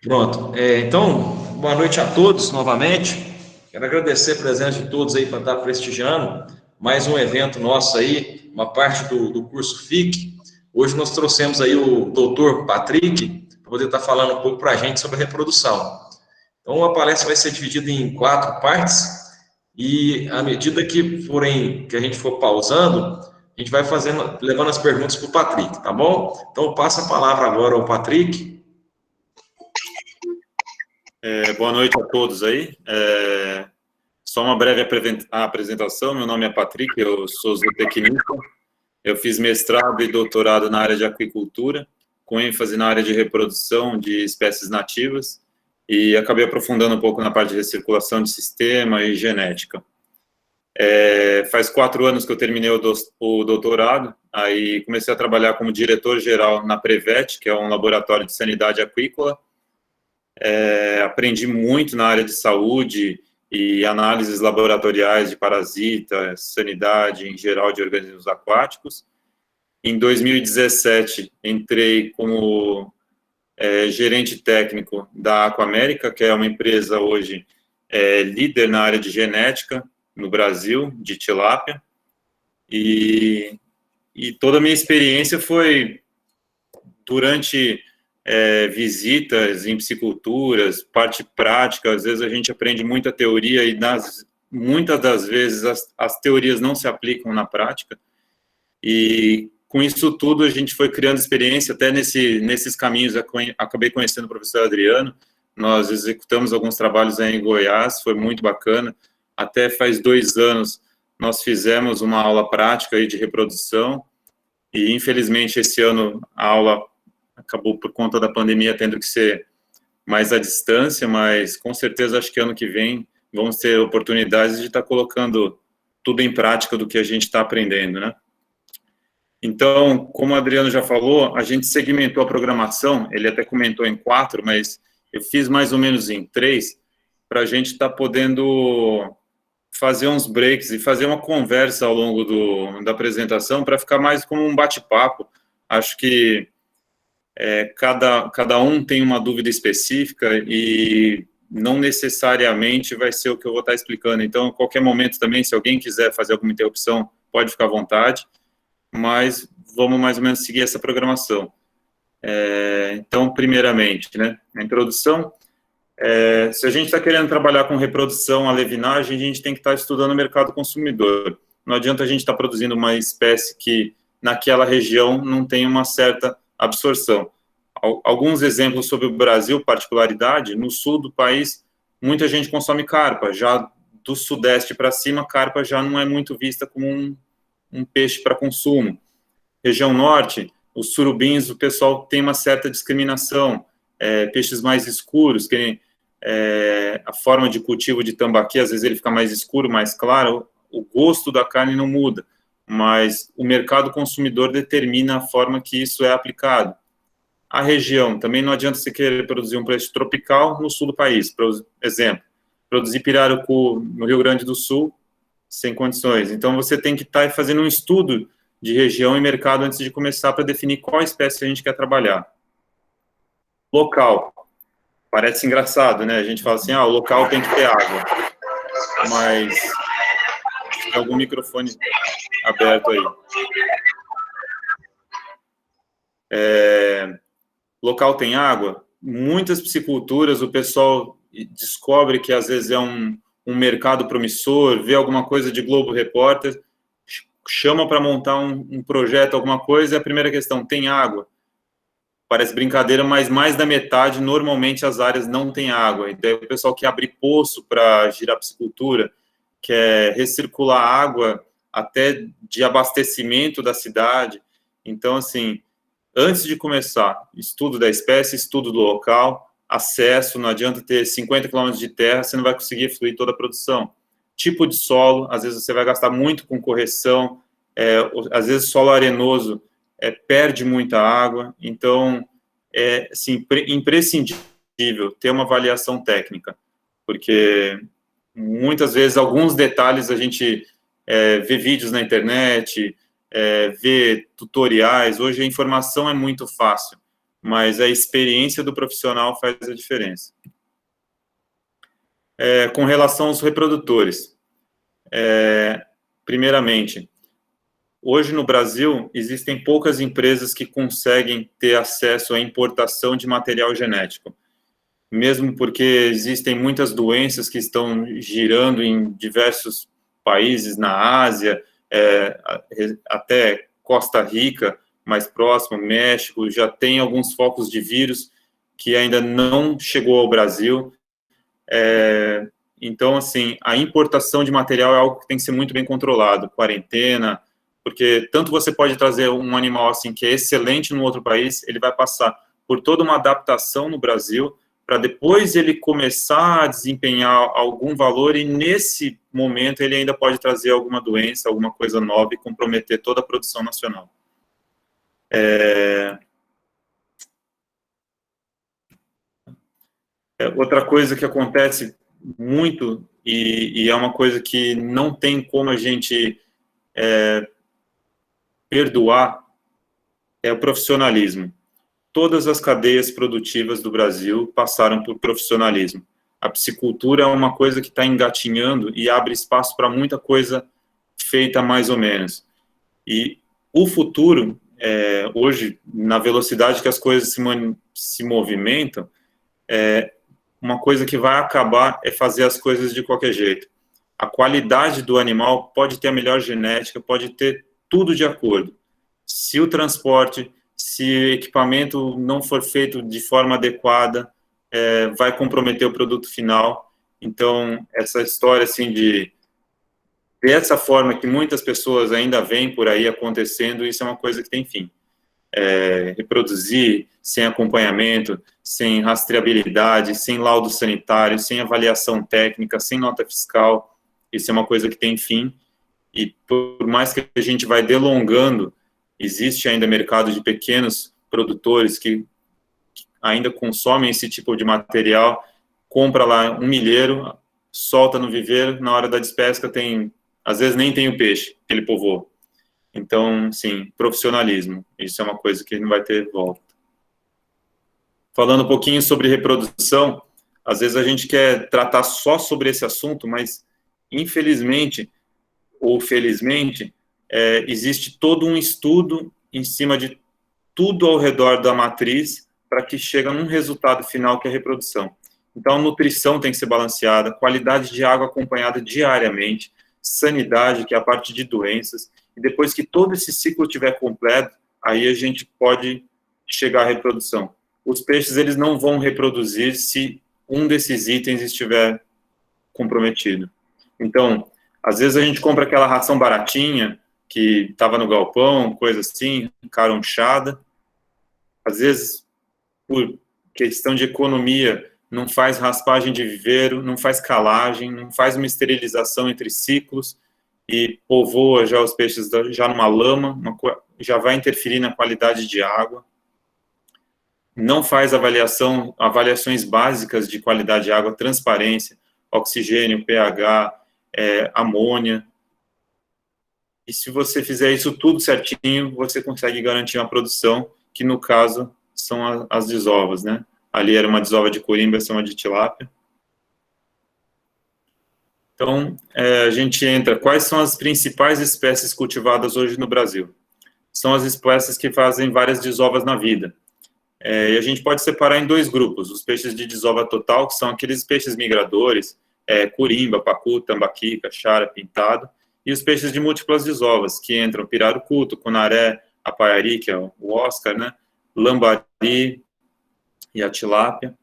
Pronto. Então, boa noite a todos novamente. Quero agradecer a presença de todos aí para estar prestigiando mais um evento nosso aí, uma parte do curso FIC. Hoje nós trouxemos aí o doutor Patrick para poder estar falando um pouco para a gente sobre a reprodução. Então, a palestra vai ser dividida em 4 partes e à medida que a gente for pausando, a gente vai fazendo, levando as perguntas para o Patrick, tá bom? Então, eu passo a palavra agora ao Patrick. Boa noite a todos aí. Só uma breve apresentação. Meu nome é Patrick, eu sou zootecnista. Eu fiz mestrado e doutorado na área de aquicultura, com ênfase na área de reprodução de espécies nativas, e acabei aprofundando um pouco na parte de recirculação de sistema e genética. Faz 4 anos que eu terminei o doutorado, aí comecei a trabalhar como diretor-geral na Prevet, que é um laboratório de sanidade aquícola. Aprendi muito na área de saúde e análises laboratoriais de parasitas, sanidade em geral de organismos aquáticos. Em 2017, entrei como gerente técnico da Aquamérica, que é uma empresa hoje líder na área de genética no Brasil, de tilápia. E toda a minha experiência foi durante visitas em pisciculturas, parte prática. Às vezes a gente aprende muita teoria e muitas das vezes as teorias não se aplicam na prática, e com isso tudo a gente foi criando experiência. Até nesses caminhos acabei conhecendo o professor Adriano, nós executamos alguns trabalhos aí em Goiás, foi muito bacana. Até faz 2 anos nós fizemos uma aula prática aí de reprodução, e infelizmente esse ano a aula acabou, por conta da pandemia, tendo que ser mais à distância, mas com certeza acho que ano que vem vamos ter oportunidades de estar colocando tudo em prática do que a gente está aprendendo, né? Então, como o Adriano já falou, a gente segmentou a programação, ele até comentou em 4, mas eu fiz mais ou menos em 3, para a gente estar podendo fazer uns breaks e fazer uma conversa ao longo da apresentação, para ficar mais como um bate-papo. Acho que cada um tem uma dúvida específica e não necessariamente vai ser o que eu vou estar explicando. Então, a qualquer momento também, se alguém quiser fazer alguma interrupção, pode ficar à vontade, mas vamos mais ou menos seguir essa programação. Então, primeiramente, né, a introdução. Se a gente está querendo trabalhar com reprodução, alevinagem, a gente tem que estar estudando o mercado consumidor. Não adianta a gente estar produzindo uma espécie que naquela região não tem uma certa absorção. Alguns exemplos sobre o Brasil, particularidade: no sul do país, muita gente consome carpa, já do sudeste para cima, carpa já não é muito vista como um peixe para consumo. Região norte, os surubins, o pessoal tem uma certa discriminação, peixes mais escuros, que a forma de cultivo de tambaqui, às vezes ele fica mais escuro, mais claro, o gosto da carne não muda, mas o mercado consumidor determina a forma que isso é aplicado. A região, também não adianta você querer produzir um peixe tropical no sul do país, por exemplo, produzir pirarucu no Rio Grande do Sul, sem condições. Então, você tem que estar fazendo um estudo de região e mercado antes de começar, para definir qual espécie a gente quer trabalhar. Local. Parece engraçado, né? A gente fala assim, o local tem que ter água. Mas tem algum microfone aberto aí. Local tem água? Muitas pisciculturas, o pessoal descobre que às vezes é um mercado promissor, vê alguma coisa de Globo Repórter, chama para montar um projeto, alguma coisa, e a primeira questão: tem água? Parece brincadeira, mas mais da metade, normalmente, as áreas não têm água. Então, o pessoal quer abrir poço para girar piscicultura, quer recircular água até de abastecimento da cidade. Então, assim, antes de começar, estudo da espécie, estudo do local, acesso. Não adianta ter 50 quilômetros de terra, você não vai conseguir fluir toda a produção. Tipo de solo, às vezes você vai gastar muito com correção, às vezes solo arenoso perde muita água. Então, assim, imprescindível ter uma avaliação técnica, porque muitas vezes alguns detalhes a gente vê vídeos na internet, vê tutoriais. Hoje a informação é muito fácil, mas a experiência do profissional faz a diferença. Com relação aos reprodutores, primeiramente, hoje no Brasil existem poucas empresas que conseguem ter acesso à importação de material genético, mesmo porque existem muitas doenças que estão girando em diversos países, na Ásia, até Costa Rica, mais próximo, México, já tem alguns focos de vírus que ainda não chegou ao Brasil. Então, assim, a importação de material é algo que tem que ser muito bem controlado, quarentena, porque tanto você pode trazer um animal assim que é excelente no outro país, ele vai passar por toda uma adaptação no Brasil, para depois ele começar a desempenhar algum valor, e nesse momento ele ainda pode trazer alguma doença, alguma coisa nova e comprometer toda a produção nacional. Outra coisa que acontece muito, e é uma coisa que não tem como a gente perdoar, é o profissionalismo. Todas as cadeias produtivas do Brasil passaram por profissionalismo. A piscicultura é uma coisa que está engatinhando e abre espaço para muita coisa feita mais ou menos. E o futuro, hoje, na velocidade que as coisas se movimentam, uma coisa que vai acabar é fazer as coisas de qualquer jeito. A qualidade do animal pode ter a melhor genética, pode ter tudo de acordo. Se o transporte, se o equipamento não for feito de forma adequada, vai comprometer o produto final. Então, essa história assim dessa forma que muitas pessoas ainda veem por aí acontecendo, isso é uma coisa que tem fim. Reproduzir sem acompanhamento, sem rastreabilidade, sem laudo sanitário, sem avaliação técnica, sem nota fiscal, isso é uma coisa que tem fim. E por mais que a gente vai delongando, existe ainda mercado de pequenos produtores que ainda consomem esse tipo de material, compra lá um milheiro, solta no viveiro, na hora da despesca às vezes nem tem o peixe que ele povoou. Então, sim, profissionalismo, isso é uma coisa que não vai ter volta. Falando um pouquinho sobre reprodução, às vezes a gente quer tratar só sobre esse assunto, mas infelizmente ou felizmente, existe todo um estudo em cima de tudo ao redor da matriz para que chegue num resultado final que é a reprodução. Então, a nutrição tem que ser balanceada, qualidade de água acompanhada diariamente, sanidade, que é a parte de doenças, e depois que todo esse ciclo estiver completo, aí a gente pode chegar à reprodução. Os peixes, eles não vão reproduzir se um desses itens estiver comprometido. Então, às vezes a gente compra aquela ração baratinha, que estava no galpão, coisa assim, caronchada. Às vezes, por questão de economia, não faz raspagem de viveiro, não faz calagem, não faz uma esterilização entre ciclos, e povoa já os peixes já numa lama, já vai interferir na qualidade de água. Não faz avaliações básicas de qualidade de água, transparência, oxigênio, pH, amônia. E se você fizer isso tudo certinho, você consegue garantir uma produção, que no caso são as desovas, né? Ali era uma desova de corimba, essa é uma de tilápia. Então, a gente entra, quais são as principais espécies cultivadas hoje no Brasil? São as espécies que fazem várias desovas na vida. E a gente pode separar em dois grupos, os peixes de desova total, que são aqueles peixes migradores, corimba, pacu, tambaqui, caixara, pintado, e os peixes de múltiplas desovas, que entram pirarucu, tucunaré, apaiari, que é o Oscar, né, lambari e a tilápia.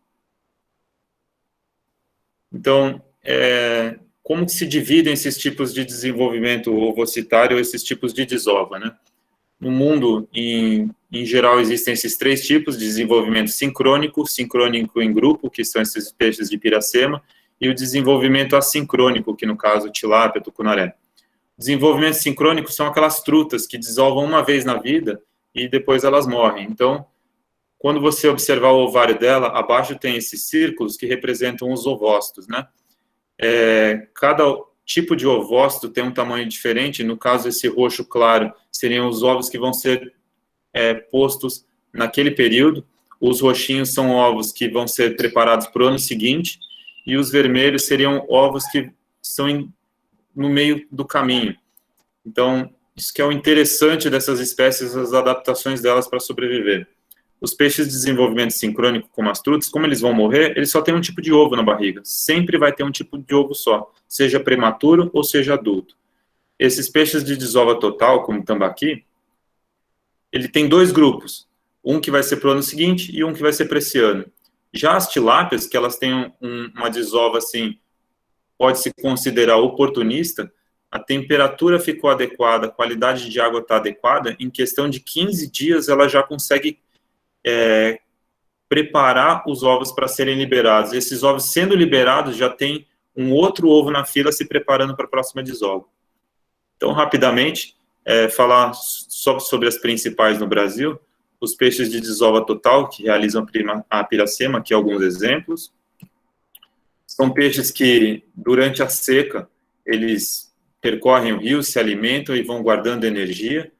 Então, como que se dividem esses tipos de desenvolvimento ovocitário, esses tipos de desova, né? No mundo, em geral, existem esses três tipos de desenvolvimento sincrônico em grupo, que são esses peixes de piracema, e o desenvolvimento assincrônico, que no caso, tilápia, tucunaré. Desenvolvimento sincrônico são aquelas trutas que desovam uma vez na vida e depois elas morrem. Então, quando você observar o ovário dela, abaixo tem esses círculos que representam os ovócitos, né? Cada tipo de ovócito tem um tamanho diferente. No caso, esse roxo claro seriam os ovos que vão ser postos naquele período. os roxinhos são ovos que vão ser preparados para o ano seguinte, e os vermelhos seriam ovos que estão no meio do caminho. Então, isso que é o interessante dessas espécies, as adaptações delas para sobreviver. Os peixes de desenvolvimento sincrônico, como as trutas, como eles vão morrer, eles só têm um tipo de ovo na barriga. Sempre vai ter um tipo de ovo só, seja prematuro ou seja adulto. Esses peixes de desova total, como o tambaqui, ele tem dois grupos. Um que vai ser para o ano seguinte e um que vai ser para esse ano. Já as tilápias, que elas têm uma desova, assim, pode-se considerar oportunista, a temperatura ficou adequada, a qualidade de água está adequada, em questão de 15 dias ela já consegue preparar os ovos para serem liberados. Esses ovos sendo liberados, já tem um outro ovo na fila se preparando para a próxima desova. Então, rapidamente, falar só sobre as principais no Brasil, os peixes de desova total, que realizam a piracema, aqui alguns exemplos. São peixes que, durante a seca, eles percorrem o rio, se alimentam e vão guardando energia.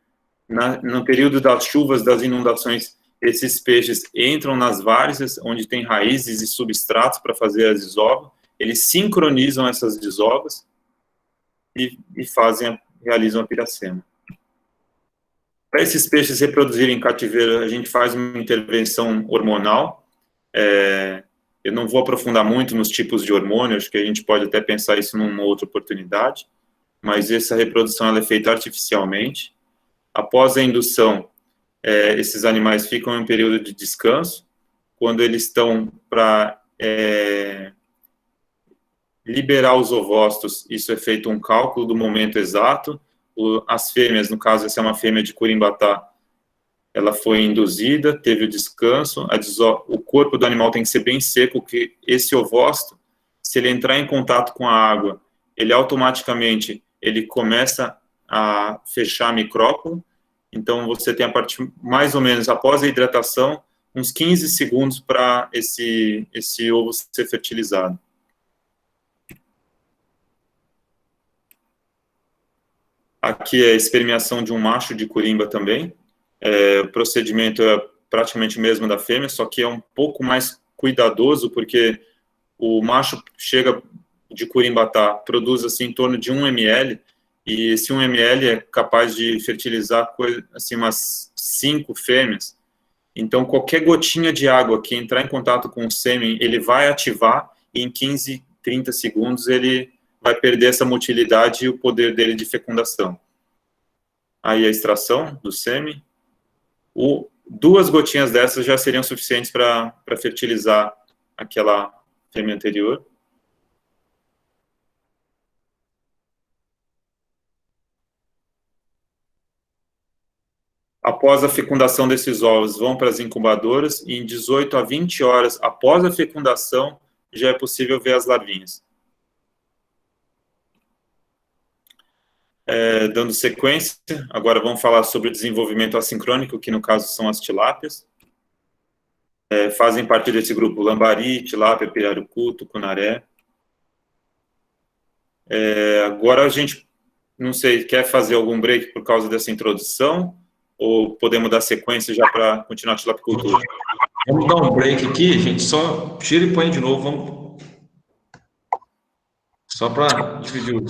No período das chuvas, das inundações, esses peixes entram nas várzeas, onde tem raízes e substratos para fazer a desova. Eles sincronizam essas desovas e realizam a piracema. Para esses peixes reproduzirem em cativeiro, a gente faz uma intervenção hormonal. Eu não vou aprofundar muito nos tipos de hormônio, acho que a gente pode até pensar isso numa outra oportunidade, mas essa reprodução ela é feita artificialmente. Após a indução, esses animais ficam em um período de descanso. Quando eles estão para liberar os ovócitos, isso é feito um cálculo do momento exato. As fêmeas, no caso, essa é uma fêmea de Curimbatá, ela foi induzida, teve o descanso, o corpo do animal tem que ser bem seco, porque esse ovócito, se ele entrar em contato com a água, ele automaticamente começa a fechar a micrópula. Então, você tem a partir, mais ou menos, após a hidratação, uns 15 segundos para esse ovo ser fertilizado. Aqui é a espermeação de um macho de corimba também. O procedimento é praticamente o mesmo da fêmea, só que é um pouco mais cuidadoso, porque o macho chega de Curimbatá, produz assim, em torno de 1 ml, e esse 1 ml é capaz de fertilizar assim, umas 5 fêmeas. Então, qualquer gotinha de água que entrar em contato com o sêmen, ele vai ativar, e em 15, 30 segundos ele vai perder essa motilidade e o poder dele de fecundação. Aí a extração do sêmen. 2 gotinhas dessas já seriam suficientes para fertilizar aquela fêmea anterior. Após a fecundação desses ovos, vão para as incubadoras e em 18 a 20 horas após a fecundação, já é possível ver as larvinhas. Dando sequência, agora vamos falar sobre o desenvolvimento assincrônico, que no caso são as tilápias. Fazem parte desse grupo lambari, tilápia, pirarucu, tucunaré. Agora a gente, não sei, quer fazer algum break por causa dessa introdução? Ou podemos dar sequência já para continuar a tilapicultura? Vamos dar um break aqui, gente, só tira e põe de novo, vamos... Só para dividir os